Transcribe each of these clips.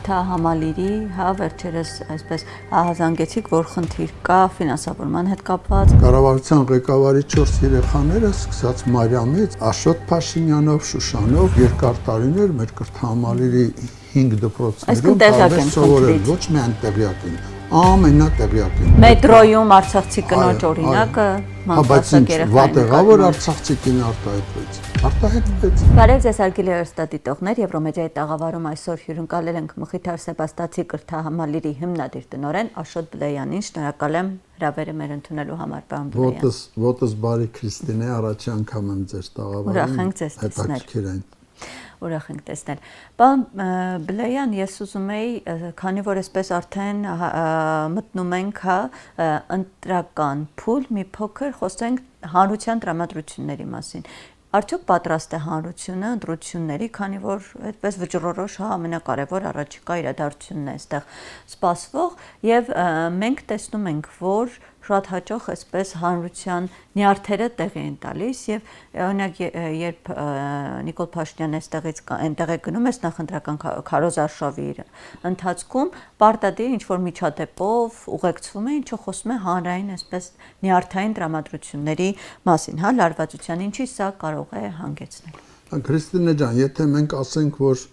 Կրթահամալիրի, վերջերս այսպես հահազանգեցիք, որ խնդիր կա ֆինանսավորման հետ կապված։ Կառավարության ղեկավարի 4 երեխաները սկսած Մարիամից, Աշոտ Փաշինյանով, Շուշանով երկար տարիներ մեր կրթահամալիրի 5 դպրոցներում սովորել, ոչ միայն տեղյակ են, ամենատեղյակ են։ Մետրոյում արցախցի կնոջ օրինակը մանկասակ երեխային։ Բայց վատ եղավ, որ արցախցի կին արտահայտվեց։ Բարև ձեզ հարգելի հեռուստադիտողներ, Եվրոմեդիայի տաղավարում այսօր հյուրընկալել ենք Մխիթար Սեբաստացի կրթահամալիրի հիմնադիր տնօրեն Աշոտ Բլեյանին։ Շնորհակալ եմ հրավերը մեր ընդունելու համար, պարոն Բլեյան։ Ոտս բարի Քրիստինե, առաջի անգամ եմ ձեր տաղավարում։ Ուրախ ենք ձեզ տեսնել։ Հետաքրքիր են։ Ուրախ ենք տեսնել։ Պարոն Բլեյան, ես ուզում էի, քանի որ այսպես արդեն մտնում ենք ընտրական փուլ, մի փոքր խոսենք հանրության տրամադրությունների մասին։ Արդյոք պատրաստ է հանրությունը ընտրությունների, քանի որ այդպես վճռորոշ ամենակարևոր առաջիկա իրադարձությունն է այստեղ սպասվող, եւ մենք տեսնում ենք, որ շատ հաճախ այսպես հանրության նյարդերը տեղի են տալիս եւ օրինակ երբ Նիկոլ Փաշինյանն այնտեղ է գնում այս նախընտրական քարոզարշավի ընթացքում պարտադիր ինչ որ միջադեպով ուղեկցվում է, ինչը խոսում է հանրային այսպես նյարդային տրամադրությունների մասին, լարվածության, ինչի սա կարող է հանգեցնել։ Քրիստինե ջան, եթե մենք ասենք, որ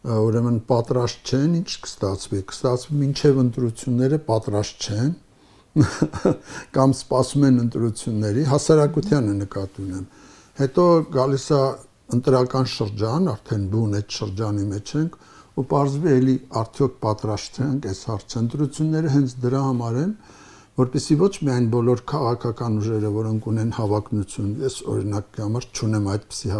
ուրեմն պատրաստ չեն, ինչ կստացվի մինչև ընտրությունները պատրաստ չեն կամ սպասում են ընտրությունների, հասարակությանը նկատի ունեմ։ Հետո գալիս է ընտրական շրջան, արդեն բուն այդ շրջանի մեջ ենք, ու պարզվի էլի արդյոք պատրաստ չենք այս հարցը։ Ընտրությունները հենց դրա համար են, որպեսզի ոչ միայն բոլոր քաղաքական ուժերը, որոնք ունեն հավակնություն, ես օրինակի համար չունեմ այդպիսի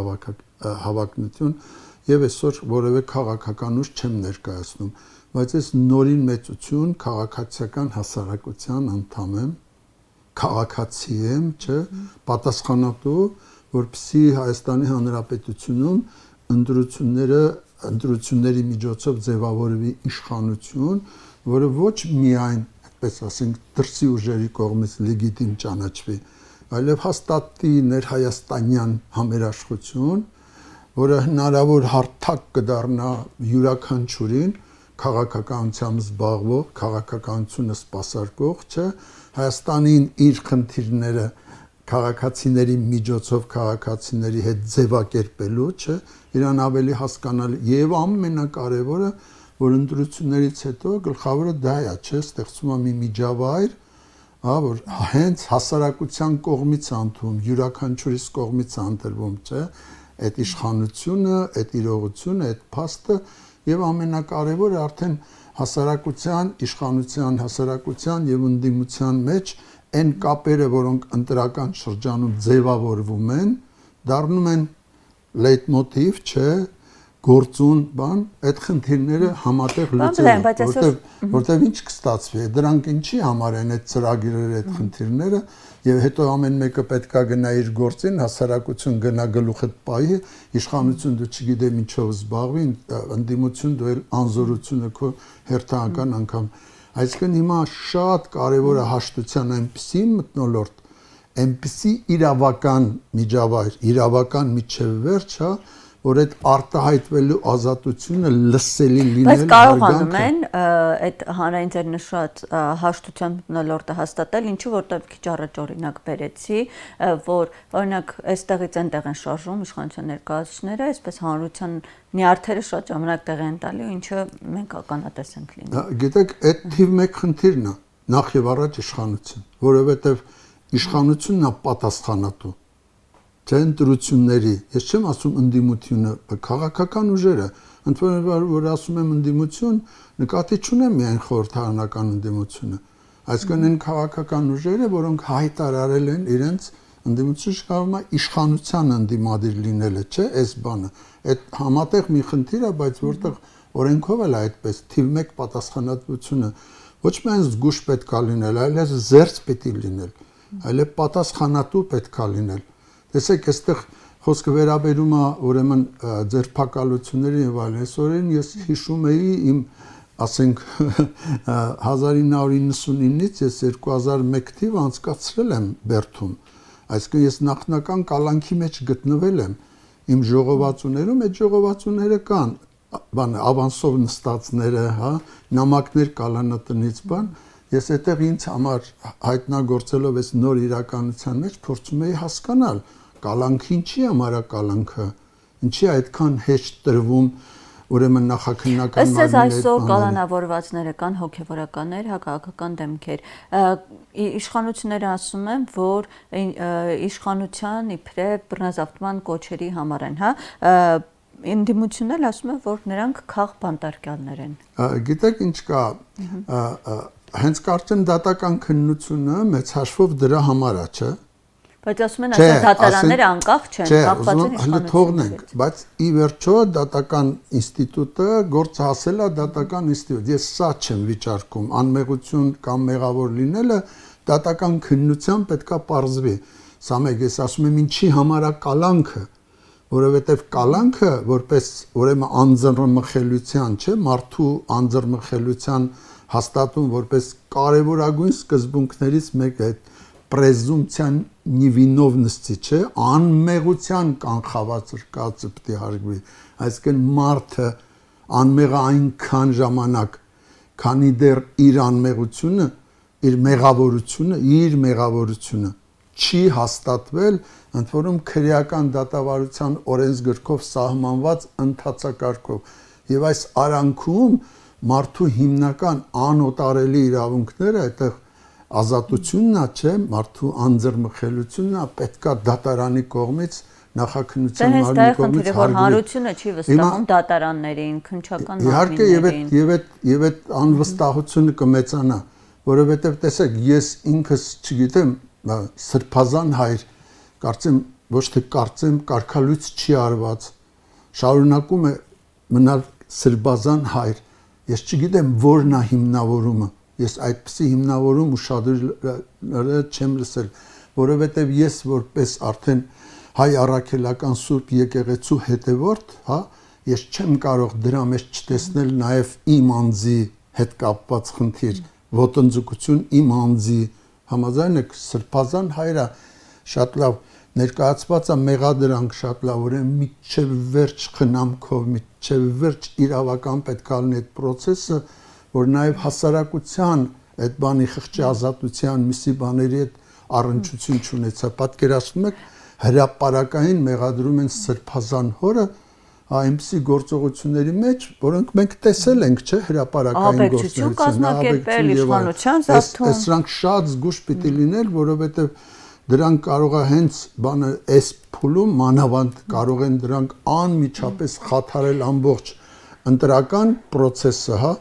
հավակնություն, եւ այսօր որևէ քաղաքական ուժ չեմ ներկայացնում, բայց ես նորին մեծություն քաղաքացիական հասարակության անդամ եմ, քաղաքացի եմ, չէ, պատասխանատու, որպեսզի Հայաստանի Հանրապետությունում ընտրությունների միջոցով ձևավորվի իշխանություն, որը ոչ միայն, այդպես ասենք, դրսի ուժերի կողմից լեգիտիմ ճանաչվի, այլև հաստատի ներհայաստանյան համերաշխություն, որը հնարավոր հարթակ կդառնա յուրաքանչյուրին քաղաքականությամբ զբաղվող, քաղաքականությունը սպասարկող, չէ, Հայաստանին իր խնդիրները քաղաքացիների միջոցով քաղաքացիների հետ ձևակերպելու, չէ, իրան ավելի հասկանալի եւ ամենակարևորը, որ ընտրություններից հետո գլխավորը դա է, չէ, ստեղծում է մի միջավայր, որ հենց հասարակության կողմից անդում, յուրաքանչյուրիս կողմից անդրվում, չէ, այդ իշխանությունը, այդ իրողությունը, այդ փաստը եւ ամենակարևորը արդեն հասարակության, իշխանության, հասարակության եւ ընդդիմության մեջ այն կապերը, որոնք ընտրական շրջանում ձևավորվում են, դառնում են լեյտմոտիվ, չէ, գործուն բան, այդ խնդիրները համատեղ լուծելու, որտեղ ինչ կստացվի, դրանք ինչի համար են այդ ծրագրերը, այդ խնդիրները, եւ հետո ամեն մեկը պետքա գնա իր գործին, հասարակություն գնա գլուխը պահի, իշխանություն դու չգիտեմ ինչով զբաղվի, ընդդիմություն դու էլ անզորությունը քո հերթական անգամ։ Այսինքն հիմա շատ կարևոր է հաշտության այնպիսի մթնոլորտ, այնպիսի իրավական միջավայր, իրավական միջև վերջ, որ այդ արտահայտվելու ազատությունը լսելի լինել, բայց կարողանում են այդ հանրային ձեր նշած հաշտության մթնոլորտը հաստատել, ինչու որտեղ քիչ առաջ օրինակ բերեցի, որ օրինակ այստեղից այնտեղ են շարժում իշխանության ներկայացուցիչները, այսպես հանրության նյարդերը շատ ժամանակ տեղ են տալի, ինչը մենք ականատես ենք լինում։ Գիտեք, այդ թիվ 1 խնդիրն է, նախ եւ առաջ իշխանություն, որովհետեւ իշխանությունն է պատասխանատու Չէ ընտրությունների, ես չեմ ասում ընդդիմությունը, քաղաքական ուժերը, ընդ որ ասում եմ ընդդիմություն, նկատի չունեմ միայն խորհրդարանական ընդդիմությունը, այսինքն այն քաղաքական ուժերը, որոնք հայտարարել են իրենց ընդդիմություն շարժումը իշխանության ընդդիմադիր լինելը, չէ, այս բանը, այդ համատեղ մի խնդիր է, բայց որտեղ օրենքով էլ այդպես թիվ 1 պատասխանատվությունը ոչ միայն զգուշ պետք է լինել, այլև զերծ պետք է լինել, այլև պատասխանատու պետք է լինել։ Տեսեք, այստեղ խոսքը վերաբերում է ուրեմն ձերբակալությունների եւ այլն։ Այսօրին ես հիշում էի իմ, ասենք 1999-ից ես 2001 թիվ անցկացրել եմ Բերդում։ Այսինքն ես նախնական կալանքի մեջ գտնվել եմ իմ ժողովածուներում, այդ ժողովածուները կան, բան ավանսով նստածները, հա, նամակներ կալանատնից բան, ես այդտեղ ինձ համար հայտնագործելով այս նոր իրականության մեջ փորձում էի հասկանալ կալանքը ինչի համար է կալանքը, ինչի այդքան հեշտ տրվում ուրեմն նախաքննական Ըստ էս այսօր կալանավորվածները կան հոգևորականներ, հակահաղական դեմքեր։ Իշխանությունները ասում են, որ իշխանության իբրև բռնազավթման կոչերի համար են, հա։ Ընդդիմությունն էլ ասում է, որ նրանք քաղ բանտարկյալներ են։ Գիտեք ինչ կա, հենց կարծեմ դատական քննությունը մեծ հաշվով դրա համար է, չէ՞։ Բայց ասում են այսօր դատարանները անկախ չեն, կապված են իշխանությունների։ Բայց ի վերջո դատական ինստիտուտը գործ հասել է դատական ինստիտուտ։ Ես սա չեմ վիճարկում, անմեղություն կամ մեղավոր լինելը դատական քննության պետքա պարզվի։ Սա մեկ ես ասում եմ ինչի համար է կալանքը, որովհետև կալանքը որպես ուրեմն անձեռնմխելիության, չէ՞, մարդու անձեռնմխելիության հաստատում որպես կարևորագույն սկզբունքներից մեկը է պրեզումպցիան նիվինովնստի, չէ, անմեղության կանխավարկածը պետք է հարգվի, այսինքն մարդը անմեղը այնքան ժամանակ, քանի դեռ իր անմեղությունը, իր մեղավորությունը չի հաստատվել, ընդ որում քրեական դատավարության օրենսգրքով սահմանված ընթացակարգով, եւ այս արանքում մարդու հիմնական անօտարելի իրավունքները այդտեղ ազատությունն է, չէ, մարդու անձեռնմխելությունն է, պետքա դատարանի կողմից նախաքննության մարմնի կողմից հարգվի։ Հանրությունը չի վստահում դատարաններին, քննչական իհարկե եւ այդ անվստահությունը կմեծանա, որովհետեւ տեսեք, ես ինքս չգիտեմ, սրբազան հայր, կարծեմ, ոչ թե կարծեմ, կարգալույց չի արված, շարունակում է մնալ սրբազան հայր, ես չգիտեմ որն է հիմնավորումը, ես այդպիսի հիմնավորում ուշադրել չեմ լսել, որովհետև ես որպես արդեն հայ առաքելական Սուրբ եկեղեցու հետևորդ, հա, ես չեմ կարող դրա մեջ չտեսնել նաև իմ անձի հետ կապված խնդիր, ոտնձգություն իմ անձի, համաձայն եք, սրբազան հայրը շատ լավ ներկայացված է մեղադրանք շատ լավ, ուրեմն մինչև վերջ խնամքով, մինչև վերջ իրավական պետք է լինի այդ process-ը, որ նաև հասարակության այդ բանի խղճի ազատության միսի բաների հետ առնչություն չունեցա։ Պատկերացնում եք, հրապարակային մեղադրում են սրբազան հորը այնպիսի գործողությունների մեջ, որոնք մենք տեսել ենք, չէ, հրապարակային գործողություններ կազմակերպել իշխանության զարթում։ Սրանք շատ զգուշ պիտի լինել, որովհետև դրանք կարող է հենց բանը այս փուլում մանավանդ կարող են դրանք անմիջապես խաթարել ամբողջ ընտրական process-ը, հա,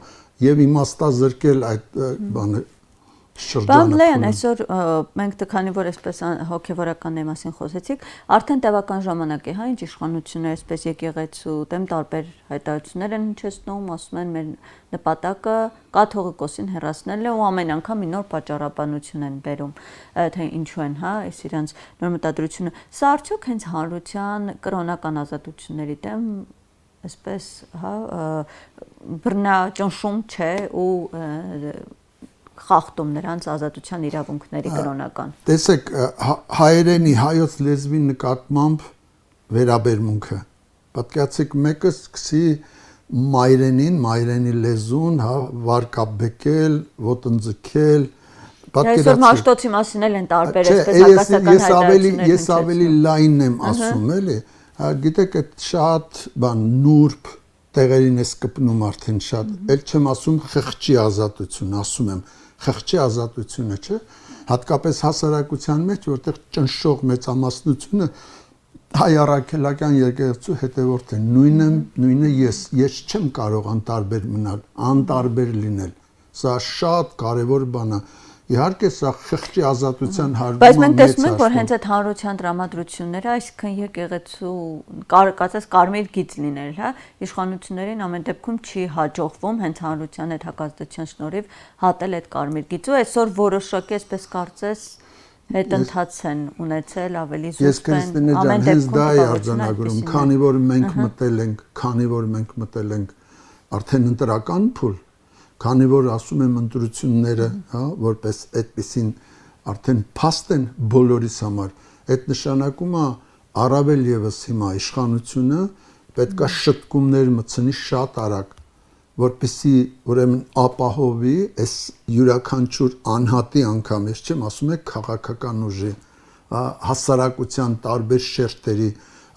եւ իմաստազրկել այդ բանը շրջանը։ Բանլեյան այսօր մենք քանի որ այսպես հոգեվորականների մասին խոսեցիք, արդեն տևական ժամանակ է, հա, ինչ իշխանությունները այսպես եկեղեցու դեմ տարբեր հայտարարություններ են հնչեցնում, ասում են մեր նպատակը կաթողիկոսին հեռացնելն է ու ամեն անգամ մի նոր պատճառաբանություն են բերում, թե ինչու են, հա, այս իրանց նոր մտադրությունը։ Սա արդյոք հենց հանրության կրոնական ազատությունների դեմ այսպես, հա, բռնաճնշում չէ ու խախտում նրանց ազատության իրավունքների կրոնական։ Տեսեք, հայերենի հայոց լեզվի նկատմամբ վերաբերմունքը։ Պատկերացեք, մեկը սկսի մայրենին, մայրենի լեզուն, հա, վարկաբեկել, ոտնձգել, Այսօր Մաշտոցի մասին էլ են տարբեր այսպես հակասական հայտարարություններ։ Ես ավելի լայնն եմ ասում, էլի։ Գիտեք, այդ շատ բան նուրբ տեղերին է կպնում արդեն շատ, էլ չեմ ասում խղճի ազատություն, ասում եմ խղճի ազատությունը, չէ, հատկապես հասարակության մեջ, որտեղ ճնշող մեծամասնությունը հայ առաքելական եկեղեցու հետևորդ են, նույնը ես չեմ կարող անտարբեր մնալ, անտարբեր լինել, սա շատ կարևոր բան է, իհարկե սա խղճի ազատության հարգումը բայց մենք տեսնում ենք, որ հենց այդ հանրության տրամադրությունները, այսինքն եկեղեցու կարծես կարմիր գիծ լինել, հա, իշխանություններին ամեն դեպքում չի հաջողվում հենց հանրության այդ հակազդեցության շնորհիվ հատել այդ կարմիր գիծը, այսօր որոշակի այսպես կարծես հետընթաց են ունեցել, ավելի զուսպ են, ամեն դեպքում դա է արձանագրում, քանի որ մենք մտել ենք արդեն ընտրական փուլ, քանի որ ասում եմ ընտրությունները, հա, որպես այդպեսին արդեն փաստ են բոլորիս համար, այդ նշանակում է առավել եւս հիմա իշխանությունը պետքա շտկումներ մտցնի շատ արագ, որպեսզի ուրեմն ապահովի այս յուրաքանչյուր անհատի անգամ, ես չեմ ասում եք քաղաքական ուժի, հասարակության տարբեր շերտերի,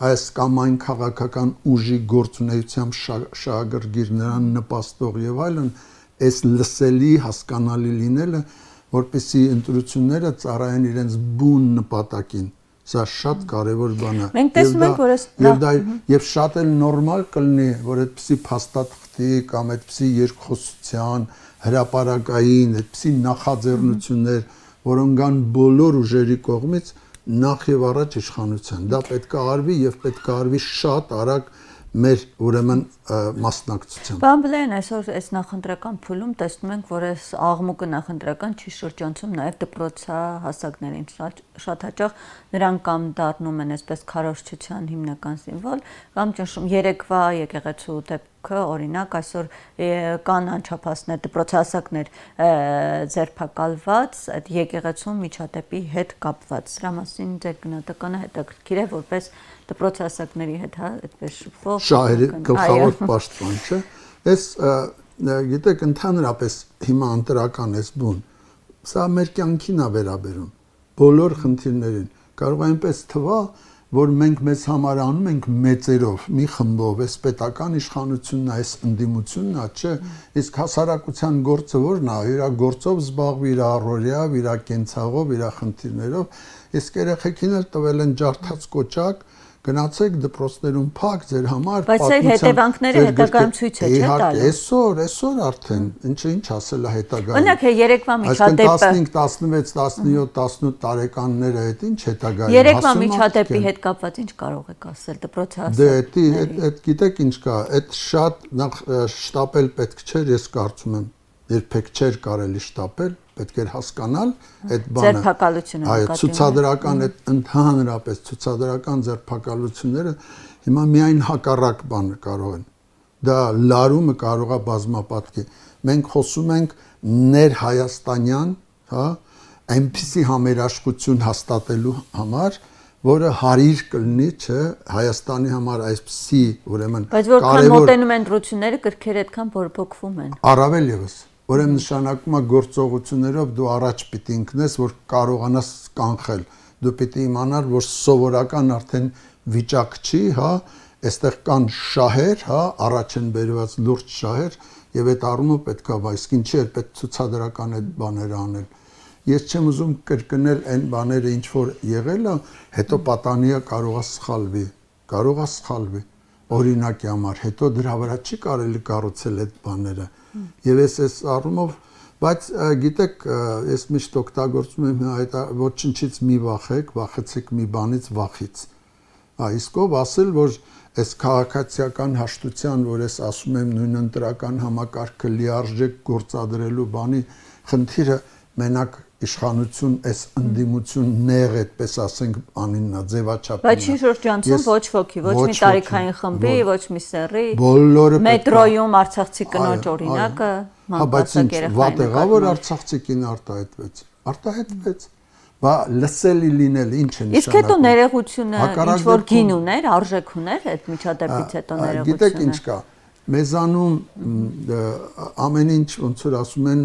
այս կամ այն քաղաքական ուժի գործունեությամբ շահագրգիռ նրան նպաստող եւ այլն, այս լսելի հասկանալի լինելը, որպեսզի ընտրությունները ծառայեն իրենց բուն նպատակին, սա շատ կարևոր բան է։ Մենք տեսնում ենք, որ եւ շատ էլ նորմալ կլինի, որ այդպիսի փաստաթղթի կամ այդպիսի երկխոսության հրապարակային, այդպիսի նախաձեռնություններ, որոնք կան բոլոր ուժերի կողմից նախ եւ առաջ իշխանության։ Դա պետք է արվի եւ պետք է արվի շատ արագ մեր ուրեմն մասնակցությամբ։ Բամբլեն այսօր այս նախընտրական փուլում տեսնում ենք, որ այս աղմուկը նախընտրական չի շրջանցում նաև դպրոցահասակներին, շատ հաճախ նրանք կամ դառնում են այսպես քարոզչության հիմնական սիմվոլ, կամ ճնշում երեկվա եկեղեցու դեպքը, օրինակ այսօր կան անչափահասներ, դպրոցահասակներ ձերբակալված այդ եկեղեցու միջադեպի հետ կապված։ Սրա մասին ձեր գնահատականը հետաքրքիր է, որպես դպրոցահասակների հետ, հա, այդպես շփվող շահերի գլխավոր պաշտպան, չէ՞։ Այս գիտեք, ընդհանրապես հիմա ընտրական էս բուն, սա մեր կյանքին է վերաբերում, բոլոր խնդիրներին։ Կարող է այնպես թվա, որ մենք մեզ համար անում ենք մեծերով, մի խմբով, այս պետական իշխանությունն է, այս ընդդիմությունն է, չէ՞։ Իսկ հասարակության գործը ո՞րն է, իր գործով զբաղվի, իր առօրյա, իր կենցաղով, իր խնդիրներով։ Իսկ երեխեքին էլ տվել են ջարդած կոճակ, գնացեք դպրոցներում փակ ձեր համար բայց այդ հետևանքները հետագայում ցույց է, չէ՞ տալու։ Այսօր արդեն ինչ ասել է հետագայում։ Օրինակ է երեկվա միջադեպը 15, 16, 17, 18 տարեկանները այդ ինչ հետագայում։ Երեկվա միջադեպի հետ կապված ինչ կարող եք ասել դպրոցահասակ։ Դե այդ գիտեք ինչ կա, այդ շատ նախ շտապել պետք չէր, ես կարծում եմ, երբեք չէր կարելի շտապել, պետք էր հասկանալ այդ բանը։ Ձերբակալությունը։ Այո, ցուցադրական այդ ընդհանրապես ցուցադրական ձերբակալությունները հիմա միայն հակառակ բանը կարող են։ Դա լարումը կարող է բազմապատկի։ Մենք խոսում ենք ներհայաստանյան, հա, այնպիսի համերաշխություն հաստատելու համար, որը հարիր կլինի, չէ, Հայաստանի համար այսպիսի, ուրեմն, բայց որքան մոտենում են ընտրությունները, կրքերը այդքան բորբոքվում են։ Առավել եւս Ուրեմն նշանակում է գործողություններով դու առաջ պիտի ընկնես, որ կարողանաս կանխել։ Դու պիտի իմանար, որ սովորական արդեն վիճակ չի, հա, այստեղ կան շահեր, հա, առաջ են բերված լուրջ շահեր, եւ այդ առումով պետք է բայց ինչի է պետք ցուցադրական այդ բաները անել։ Ես չեմ ուզում կրկնել այն բաները, ինչ որ եղել է, հետո պատանիա կարող է սխալվի, օրինակի համար, հետո դրա վրա չի կարելի կառուցել այդ բաները։ Եվ այս առումով, բայց գիտեք, ես միշտ օգտագործում եմ այդ ոչնչից մի վախեք, վախեցեք մի բանից վախից։ Իսկ ով ասել, որ այս քաղաքացիական հաշտության, որ ես ասում եմ նույն ընտրական համակարգը լիարժեք գործադրելու բանի խնդիրը մենակ իշխանություն, այս ընդդիմություն նեղ այդպես ասենք անիննա ձևաչափն։ Բայց չի շրջանցում ոչ ոքի, ոչ մի տարիքային խմբի, ոչ մի սեռի։ Բոլորը մետրոյում արցախցի կնոջ օրինակը մանկացակ երեխային։ Վատ եղավ որ արցախցի կին արտահայտվեց։ Բա լսելի լինել ինչ է նշանակում։ Իսկ հետո ներողությունը ինչ որ գին ուներ, արժեք ուներ այդ միջադեպից հետո ներողությունը։ Գիտեք ինչ կա։ Մեզանում ամեն ինչ ոնց որ ասում են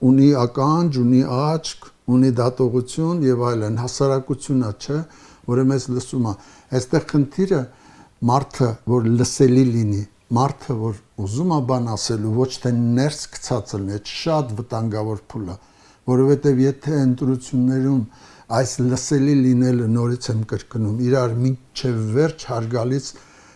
ունի ականջ, ունի աչք, ունի դատողություն եւ այլն, հասարակությունն է, չէ, որը մեզ լսում է։ Այստեղ խնդիրը մարդը, որ լսելի լինի, մարդը, որ ուզում է բան ասելու, ոչ թե ներս գցած լինի, այդ շատ վտանգավոր փուլ է, որովհետեւ եթե ընտրություններում այս լսելի լինելը նորից եմ կրկնում, իրար մինչև վերջ հարգալից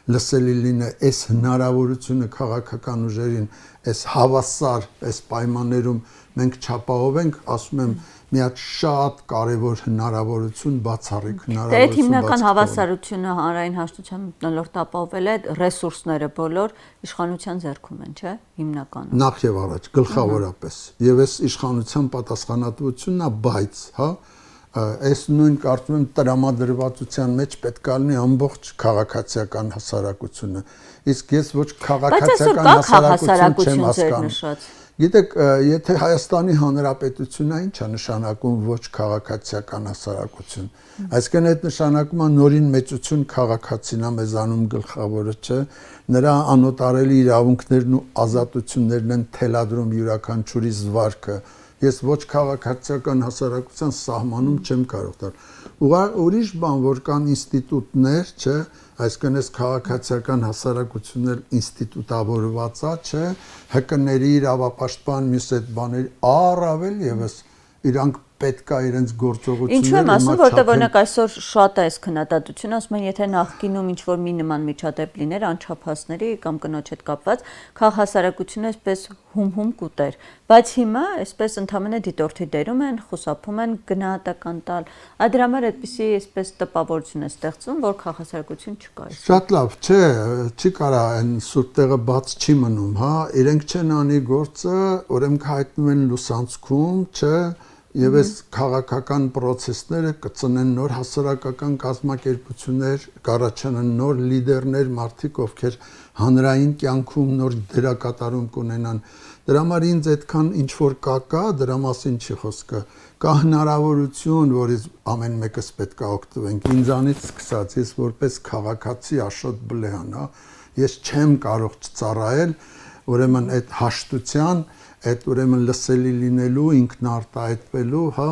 լսելի լինը, այս հնարավորությունը քաղաքական ուժերին, այս հավասար, այս պայմաններում մենք չապահովենք, ասում եմ, մի հատ շատ կարևոր հնարավորություն, բացառիկ հնարավորություն։ Այդ հիմնական հավասարությունը հանրային հաշտության մթնոլորտ ապահովել է ռեսուրսները բոլոր իշխանության ձեռքում են, չէ՞, հիմնականում։ Նախ եւ առաջ, գլխավորապես։ Եվ այս իշխանության պատասխանատվությունն է, բայց, հա, այս նույն կարծում եմ տրամադրվածության մեջ պետք է լինի ամբողջ քաղաքացիական հասարակությունը։ Իսկ ես ոչ քաղաքացիական հասարակություն չեմ հասկանում։ Գիտեք, եթե Հայաստանի Հանրապետությունն է, ինչ է նշանակում ոչ քաղաքացիական հասարակություն։ Այսինքն այդ նշանակում է նորին մեծություն քաղաքացին է մեզանում գլխավորը, չէ։ Նրա անոտարելի իրավունքներն ու ազատություններն են թելադրում յուրաքանչյուրի զվարքը։ Ես ոչ քաղաքացիական հասարակության սահմանում չեմ կարող տալ։ Ուրիշ բան, որ կան ինստիտուտներ, չէ, այսինքն այս քաղաքացիական հասարակություններ ինստիտուտավորված է, չէ, ՀԿ-ների իրավապաշտպան մյուս այդ բաների առավել եւս իրանք պետք է իրենց գործողությունները Ինչու եմ ասում, որտեղ օրինակ այսօր շատ է այս քննադատությունը, ասում են, եթե նախկինում ինչ որ մի նման միջադեպ լիներ անչափահասների կամ կնոջ հետ կապված, քաղաքասարակությունը այսպես հում կուտեր, բայց հիմա այսպես ընդհանրապես դիտորդի դերում են, խուսափում են գնահատական տալ, այդ դրա համար այդպիսի այսպես տպավորություն է ստեղծվում, որ քաղաքասարակություն չկա։ Շատ լավ, չէ, չի կարա այն սուրբ տեղը բաց չի մնում, հա, իրենք չեն անի գործը, ուրեմն հայտնում են լուսանցքում, չէ, եւ այս քաղաքական process-ները կծնեն նոր հասարակական կազմակերպություններ, կառաջանան նոր լիդերներ, մարդիկ, ովքեր հանրային կյանքում նոր դերակատարում կունենան։ Դրա համար ինձ այդքան ինչ որ կա, դրա մասին չի խոսքը։ Կա հնարավորություն, որից ամեն մեկս պետք է օգտվենք։ Ինձանից սկսած, ես որպես քաղաքացի Աշոտ Բլեհան, հա, ես չեմ կարող չծառայել, ուրեմն այդ հաշտության այդ ուրեմն լսելի լինելու, ինքնարտահայտվելու, հա,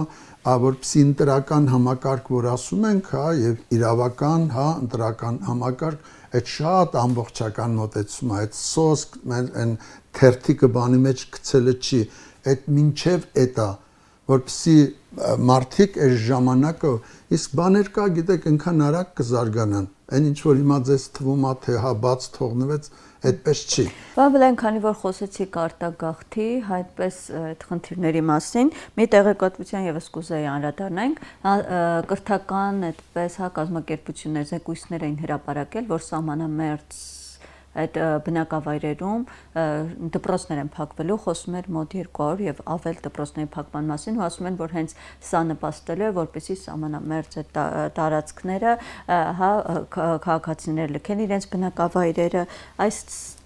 որպեսզի ընտրական համակարգ, որ ասում ենք, հա, եւ իրավական, հա, ընտրական համակարգ, այդ շատ ամբողջական մոտեցում է, այդ սոսկ, այն թերթիկը բանի մեջ գցելը չի, այդ մինչեւ էտա, որպեսզի մարդիկ այս ժամանակը, իսկ բաներ կա, գիտեք, այնքան արագ կզարգանան, այն ինչ որ հիմա ձեզ թվում է, թե հա բաց թողնվեց, այդպես չի։ Բավական քանի որ խոսեցիք արտագաղթի, այդպես այդ խնդիրների մասին, մի տեղեկատվության եւս կուզեի անդրադառնանք, կրթական այդպես հա կազմակերպություններ, զեկույցներ էին հրապարակել, որ սահմանամերձ այդ բնակավայրերում դպրոցներ են փակվելու, խոսում էր մոտ 200 եւ ավել դպրոցների փակման մասին ու ասում են, որ հենց սա նպաստել է, որպեսզի սահմանամերձ տարածքները հա քաղաքացիներ լքեն իրենց բնակավայրերը, այս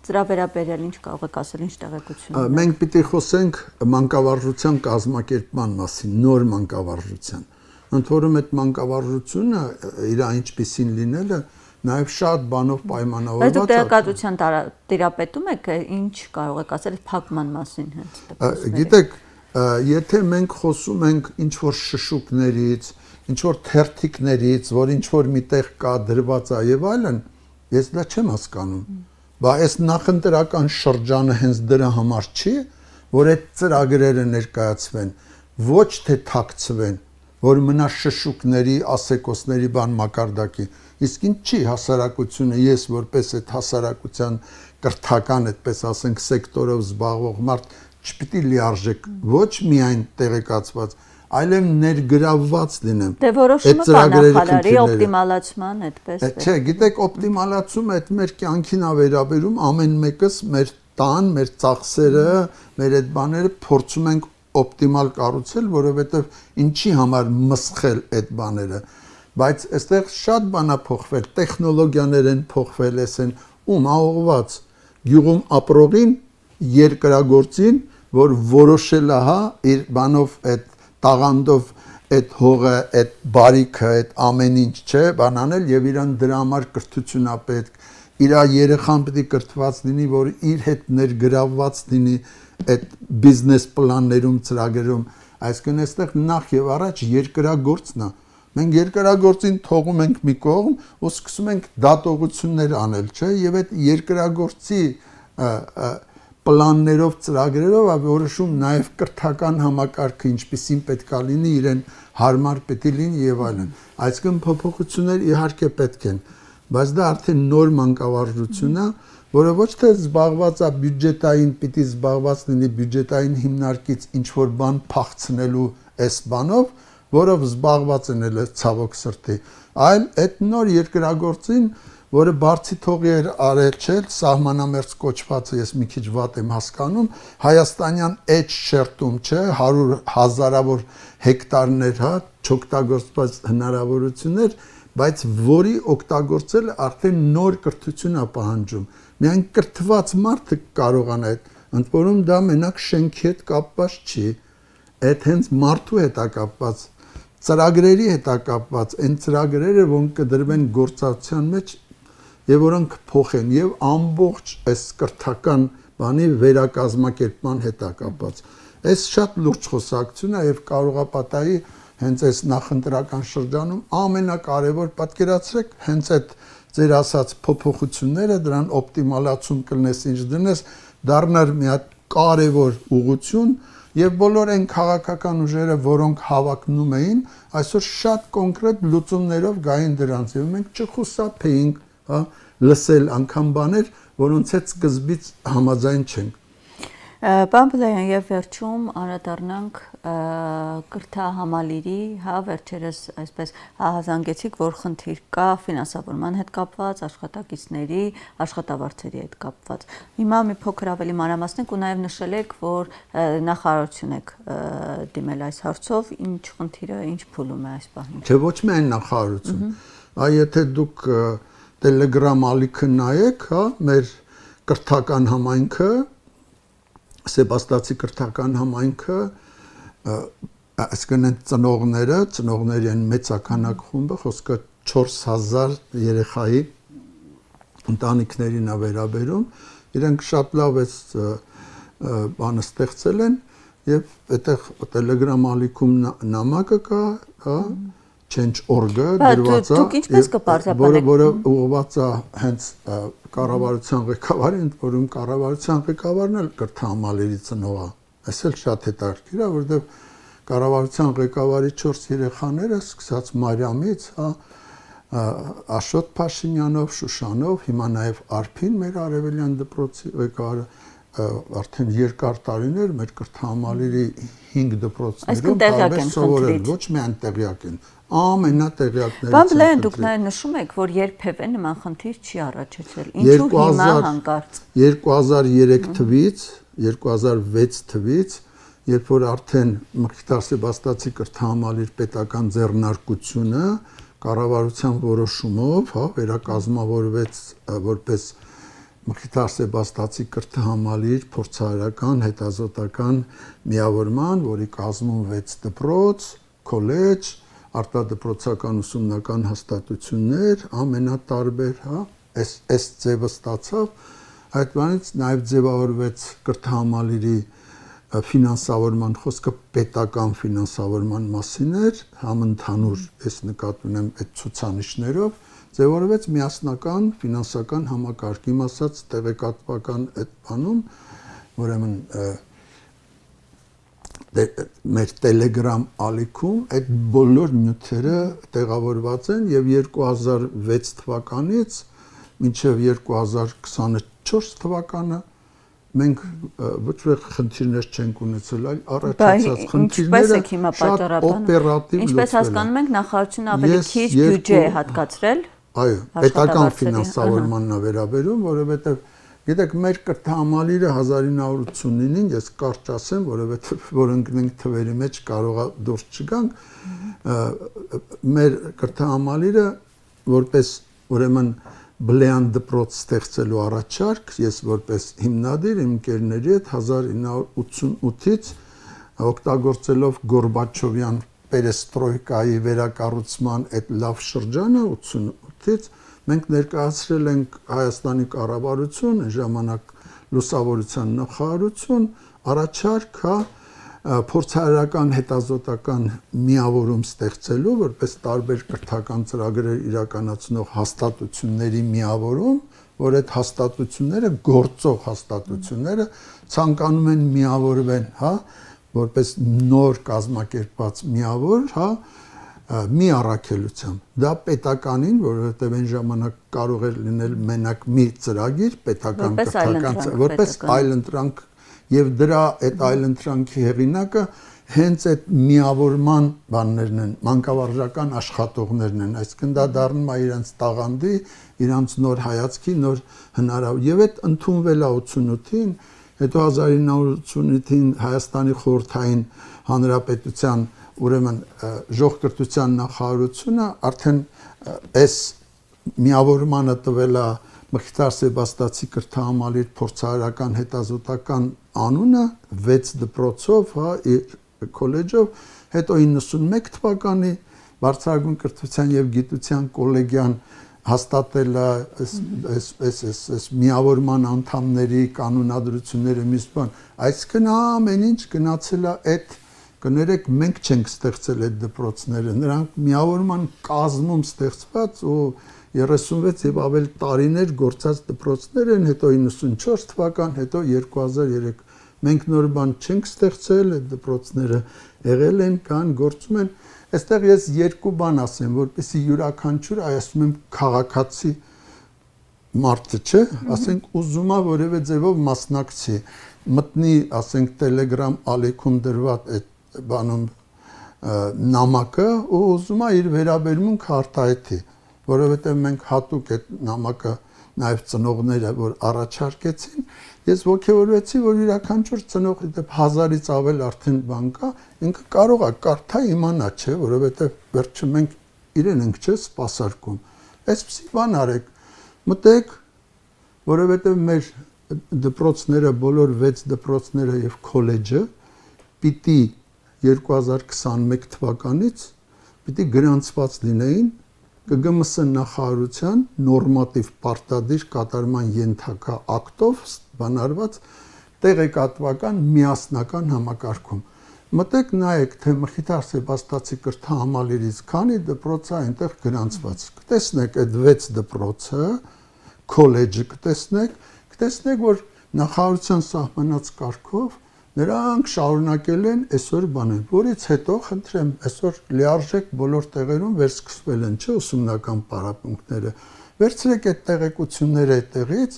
դրա վերաբերյալ ինչ կարող եք ասել, ինչ տեղեկություն։ Մենք պիտի խոսենք մանկավարժության կազմակերպման մասին, նոր մանկավարժության։ Ընդ որում այդ մանկավարժությունը իր ինչպիսին լինելը նաև շատ բանով պայմանավորված է։ Բայց դուք տեղեկատվության տիրապետում եք, ինչ կարող եք ասել փակման մասին հենց դպրոցների։ Գիտեք, եթե մենք խոսում ենք ինչ որ շշուկներից, ինչ որ թերթիկներից, որ ինչ որ միտեղ կա դրված է եւ այլն, ես դա չեմ հասկանում։ Բայց այս նախընտրական շրջանը հենց դրա համար չի, որ այդ ծրագրերը ներկայացվեն, ոչ թե թաքցվեն, որ մնա շշուկների, ասեկոսների բան մակարդակի։ Իսկ ինչ չի հասարակությունը, ես որպես այդ հասարակության կրթական, այդպես ասենք, սեկտորով զբաղվող մարդ չպիտի լիարժեք ոչ միայն տեղեկացված, այլև ներգրավված լինեմ։ Դե որոշումը կա նախարարի օպտիմալացման, այդպես։ Չէ, գիտեք, օպտիմալացումը այդ մեր կյանքին է վերաբերում, ամեն մեկս մեր տան, մեր ծախսերը, մեր այդ բաները փորձում ենք օպտիմալ կառուցել, որովհետև ինչի համար մսխել այդ բաները։ Բայց այստեղ շատ բան է փոխվել, տեխնոլոգիաներ են փոխվել, ասեն, ում աղոված գյուղում ապրողին, երկրագործին, որ որոշել է, հա, իր բանով այդ տաղանդով այդ հողը, այդ բարիքը, այդ ամեն ինչ չէ, բան անել եւ իրան դրա համար կրթություն է պետք, իր երեխան պետք է կրթված լինի, որ իր հետ ներգրավված լինի այդ բիզնես պլաններում, ծրագրերում, այսինքն այստեղ նախ եւ առաջ երկրագործն է։ Մենք երկրագործին թողում ենք մի կողմ ու սկսում ենք դատողություններ անել, չէ, եւ այդ երկրագործի պլաններով, ծրագրերով որոշում նաև կրթական համակարգը ինչպիսին պետք է լինի, իրեն հարմար պետք է լինի եւ այլն։ Այսինքն փոփոխություններ իհարկե պետք են, բայց դա արդեն նոր մանկավարժություն է, որը ոչ թե զբաղված է բյուջետային, պիտի զբաղված լինի բյուջետային հիմնարկից ինչ որ բան փախցնելու այս բանով, որով զբաղված են էլ ցավոք սրտի, այլ այդ նոր երկրագործին, որը բարձի թողի էր արել չել, սահմանամերձ կոչվածը ես մի քիչ վատ եմ հասկանում, հայաստանյան այդ շերտում, չէ, 100 հազարավոր հեկտարներ, հա, չօգտագործված հնարավորություններ, բայց որի օգտագործելը արդեն նոր կրթություն է պահանջում։ Միայն կրթված մարդը կարողանա այդ ընդ որում դա մենակ շենքի հետ կապված չի, այդ հենց մարդու հետ է կապված, ծրագրերի հետ է կապված, այն ծրագրերը, որոնք կդրվեն գործածության մեջ եւ որոնք փոխեն եւ ամբողջ այս կրթական բանի վերակազմակերպման հետ է կապված։ Այս շատ լուրջ խոսակցություն է եւ կարող է պատահի հենց այս նախընտրական շրջանում ամենակարևոր պատկերացրեք հենց այդ ձեր ասած փոփոխությունները դրան օպտիմալացում կլնես ինչ դնես դառնար մի հատ կարևոր ուղղություն եւ բոլոր այն քաղաքական ուժերը որոնք հավակնում էին այսօր շատ կոնկրետ լուծումներով գային դրանց եւ մենք չխուսափեինք հա լսել անգամ բաներ որոնց հետ սկզբից համաձայն չենք Պարոն Բլեյան, եւ վերջում անդրադառնանք կրթահամալիրի, հա, վերջերս այսպես հազանգեցիք, որ խնդիր կա ֆինանսավորման հետ կապված, աշխատակիցների, աշխատավարձերի հետ կապված։ Հիմա մի փոքր ավելի մանրամասնենք ու նաեւ նշել եք, որ նախարարություն եք դիմել այս հարցով, ինչ խնդիրը, ինչ փուլում է այս պահին։ Չէ, ոչ միայն նախարարություն։ Այ եթե դուք Telegram ալիքը նայեք, հա, մեր կրթական համայնքը Սեբաստացի կրթական համայնքը այսինքն ծնողների են մեծականակ խումբը խոսքը 4000 երեխայի ընտանիքներին է վերաբերում իրենք շատ լավ է բանը ստեղծել են եւ այդտեղ Telegram ալիքում նամակը կա հա change.org-ը դրված է դուք ինչպես կպարզաբանեք որը ուղղված է հենց կառավարության ղեկավարին, որում կառավարության ղեկավարն էլ կրթահամալիրի ծնող է։ Այս էլ շատ հետաքրքիր է, որովհետև կառավարության ղեկավարի 4 երեխաները սկսած Մարիամից, հա, Աշոտ Փաշինյանով, Շուշանով, հիմա նաև Արփին մեր արևելյան դպրոցի ղեկավարը արդեն երկար տարիներ մեր կրթահամալիրի 5 դպրոցներում տարբեր սովորել, ոչ միայն տեղյակ են, ամենատեղյակներից։ Պարոն Բլեյան, դուք նաև նշում եք, որ երբևէ նման խնդիր չի առաջացել։ Ինչու հիմա հանկարծ 2003 թվից, 2006 թվից, երբ որ արդեն Մխիթար Սեբաստացի կրթահամալիր պետական ձեռնարկությունը կառավարության որոշումով, հա, վերակազմավորվեց որպես Մխիթար Սեբաստացի կրթահամալիր փորձարարական հետազոտական միավորման, որի կազմում 6 դպրոց, քոլեջ, արտադպրոցական ուսումնական հաստատություններ, ամենատարբեր, հա, այս ձևը ստացավ, այդ բանից նաև ձևավորվեց կրթահամալիրի ֆինանսավորման խոսքը պետական ֆինանսավորման մասին էր, համընդհանուր, ես նկատի ունեմ այդ ցուցանիշներով, ձևավորվեց միասնական ֆինանսական համակարգ, իմ ասած տեղեկատվական այդ բանում, ուրեմն մեր Telegram ալիքում այդ բոլոր նյութերը տեղավորված են եւ 2006 թվականից մինչեւ 2024 թվականը մենք ոչ ոք խնդիրներ չենք ունեցել, այլ առաջացած խնդիրները շատ օպերատիվ ինչպես հասկանում ենք նախարարությունը ավելի քիչ բյուջե է հատկացրել այո պետական ֆինանսավորմանն է վերաբերում որովհետեւ գիտեք մեր կրթահամալիրը 1989-ին ես կարճ ասեմ որովհետեւ որ ընկնենք թվերի մեջ կարող է դուրս չգանք մեր կրթահամալիրը որպես ուրեմն Բլեյան դպրոց ստեղծելու առաջարկ ես որպես հիմնադիր իմ ընկերների հետ 1988-ից օգտագործելով Գորբաչովյան պերեստրոյկայի վերակառուցման այդ լավ շրջանը 88-ից մենք ներկայացրել ենք Հայաստանի կառավարություն, ժամանակ լուսավորության նախարարություն, առաջարկ, հա, փորձարարական հետազոտական միավորում ստեղծելու, որպես տարբեր կրթական ծրագրեր իրականացնող հաստատությունների միավորում, որ այդ հաստատությունները գործող հաստատությունները ցանկանում են միավորվեն, հա, որպես նոր կազմակերպված միավոր, հա, մի առաքելությամբ։ Դա պետականին, որովհետև այն ժամանակ կարող էր լինել մենակ մի ծրագիր, պետական կրթական, որպես այլընտրանք եւ դրա այդ այլընտրանքի հեղինակը հենց այդ միավորման բաններն են, մանկավարժական աշխատողներն են, այսինքն դա դառնում է իրենց տաղանդի, իրենց նոր հայացքի, նոր հնարավոր եւ այդ ընդունվել է 88-ին, հետո 1988-ին Հայաստանի խորհրդային հանրապետության ուրեմն ժողովրդության նախարարությունը արդեն այս միավորմանը տվել է Մխիթար Սեբաստացի կրթահամալիր փորձարարական հետազոտական անունը 6 դպրոցով, հա, քոլեջով, հետո 91 թվականի բարձրագույն կրթության եւ գիտության կոլեգիան հաստատել է այս միավորման անդամների կանոնադրությունները մյուս բան, այսինքն ամեն ինչ գնացել է այդ կներեք մենք չենք ստեղծել այդ դպրոցները, նրանք միավորման կազմում ստեղծված ու 36 եւ ավել տարիներ գործած դպրոցներ են, հետո 94 թվական, հետո 2003 մենք նոր բան չենք ստեղծել, այդ դպրոցները եղել են, կան, գործում են։ Այստեղ ես երկու բան ասեմ, որպեսզի յուրաքանչյուր ասում եմ քաղաքացի մարդը, չէ, ասենք ուզում է որևէ ձևով մասնակցի, մտնի, ասենք Telegram ալիքում դրված այդ բանում նամակը ու ուզում է իր վերաբերմունքը արտահայտի, որովհետև մենք հատուկ այդ նամակը նաև ծնողները որ առաջարկեցին, ես ողջորվեցի, որ յուրաքանչյուր ծնողի դեպ 1000-ից ավել արդեն բան կա, ինքը կարող է կարդա իմանա, չէ, որովհետև վերջը մենք իրեն ենք չէ սպասարկում։ Այսպեսի բան արեք, մտեք, որովհետև մեր դպրոցները, բոլոր 6 դպրոցները եւ քոլեջը պիտի 2021 թվականից պիտի գրանցված լինեին ԿԳՄՍ նախարարության նորմատիվ պարտադիր կատարման ենթակա ակտով բանարված տեղեկատվական միասնական համակարգում։ Մտեք նայեք, թե Մխիթար Սեբաստացի կրթահամալիրից քանի դպրոց է այնտեղ գրանցված։ Կտեսնեք այդ 6 դպրոցը, քոլեջը կտեսնեք, որ նախարարության սահմանած կարգով նրանք շարունակել են այսօր բանել, որից հետո խնդրեմ, այսօր լիարժեք բոլոր տեղերում վերսկսվել են, չէ, ուսումնական պարապմունքները։ Վերցրեք այդ տեղեկությունները այդտեղից,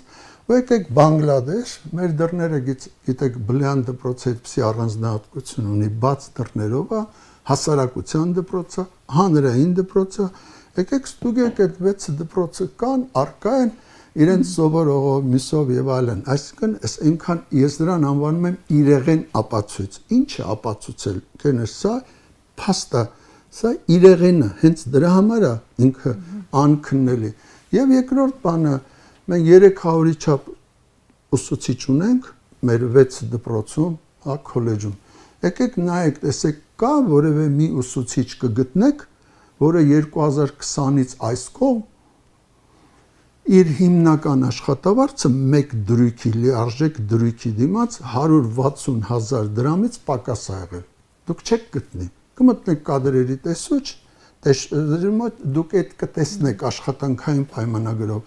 ու եկեք Բանգլադեշ, մեր դռները գիտեք Բլյան դպրոցը այդպիսի առանձնահատկություն ունի, բաց դռներով է, հասարակության դպրոցը, հանրային դպրոցը, եկեք ստուգեք այդ 6 դպրոցը կան, առկա են իրենց սովորողով, միսով եւ այլն, այսինքն այնքան ես դրան անվանում եմ իրեղեն ապացույց։ Ինչ է ապացուցել, կենը սա փաստա, սա իրեղենը, հենց դրա համար է ինքը անքննելի։ Եվ երկրորդ բանը, մենք 300-ի չափ ուսուցիչ ունենք մեր 6 դպրոցում, հա, քոլեջում։ Եկեք նայեք, տեսեք, կա որևէ մի ուսուցիչ կգտնեք, որը 2020-ից այս կողմ իր հիմնական աշխատավարձը մեկ դրույքի լիարժեք դրույքի դիմաց 160,000 դրամից պակաս է եղել։ Դուք չեք գտնի։ Կմտնեք կադրերի տեսուչ, դուք այդ կտեսնեք աշխատանքային պայմանագրով։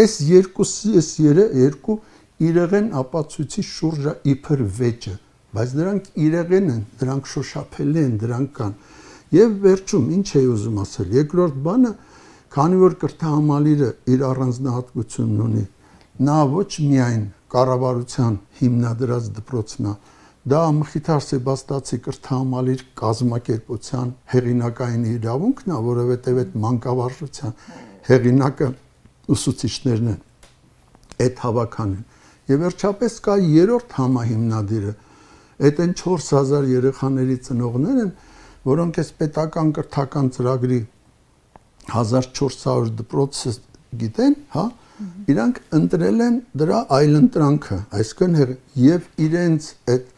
Այս երկու իրեղեն ապացույցի շուրջը իբր վեճը, բայց դրանք իրեղեն են, դրանք շոշափելի են, դրանք կան։ Եվ վերջում ինչ էի ուզում ասել, երկրորդ բանը, քանի որ կրթահամալիրը իր առանձնահատկությունն ունի, նա ոչ միայն կառավարության հիմնադրած դպրոցն է, դա Մխիթար Սեբաստացի կրթահամալիր կազմակերպության հեղինակային իրավունքն է, որովհետև այդ մանկավարժության հեղինակը ուսուցիչներն են, այդ հավաքան են։ Եվ վերջապես կա երրորդ համահիմնադիրը, այդ են 4000 երեխաների ծնողներ են, որոնք այս պետական կրթական ծրագրի 1400 դպրոցը գիտեն, հա, իրանք ընտրել են դրա այլընտրանքը, այսինքն եւ իրենց այդ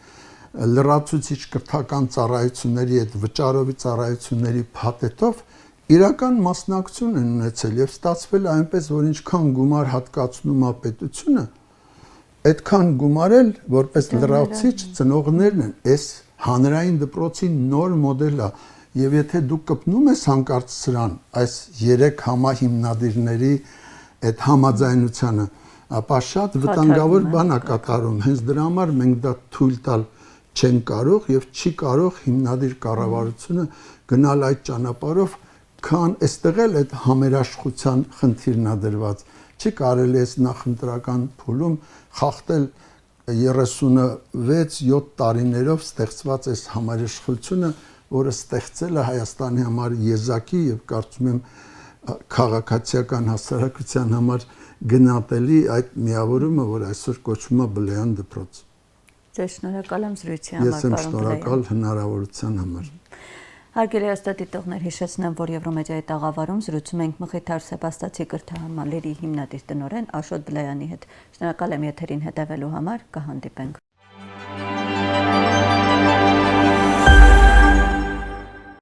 լրացուցիչ կրթական ծառայությունների, այդ վճարովի ծառայությունների փաթեթով իրական մասնակցություն են ունեցել եւ ստացվել այնպես, որ ինչքան գումար հատկացնում է պետությունը, այդքան գումարել որպես լրացուցիչ ծնողներն են, այս հանրային դպրոցի նոր մոդել է։ Եվ եթե դու կպնում ես հանկարծ սրան, այս 3 համահիմնադիրների այդ համաձայնությանը, ապա շատ վտանգավոր բան է կատարում։ Հենց դրա համար մենք դա թույլ տալ չեն կարող եւ չի կարող հիմնադիր կառավարությունը գնալ այդ ճանապարհով, քան այստեղ էլ այդ համերաշխության խնդիրն է դրված։ Չի կարելի այս նախընտրական փուլում խախտել 36-7 տարիներով ստեղծված այս համերաշխությունը, որը ստեղծել է Հայաստանի համար եզակի եւ կարծում եմ քաղաքացիական հասարակության համար գնահատելի այդ միավորումը, որ այսօր կոչվում է Բլեյան դպրոց։ Ձեզ շնորհակալ եմ զրույցի համար, Ես եմ շնորհակալ հնարավորության համար։ Հարգելի հաստատիտողներ, հիշեցնեմ, որ Եվրոմեդիայի տաղավարում զրուցում ենք Մխիթար Սեբաստացի կրթահամալիրի հիմնադիր տնօրեն Աշոտ Բլայանի հետ։ Շնորհակալ եմ եթերին հետևելու համար, կհանդիպենք։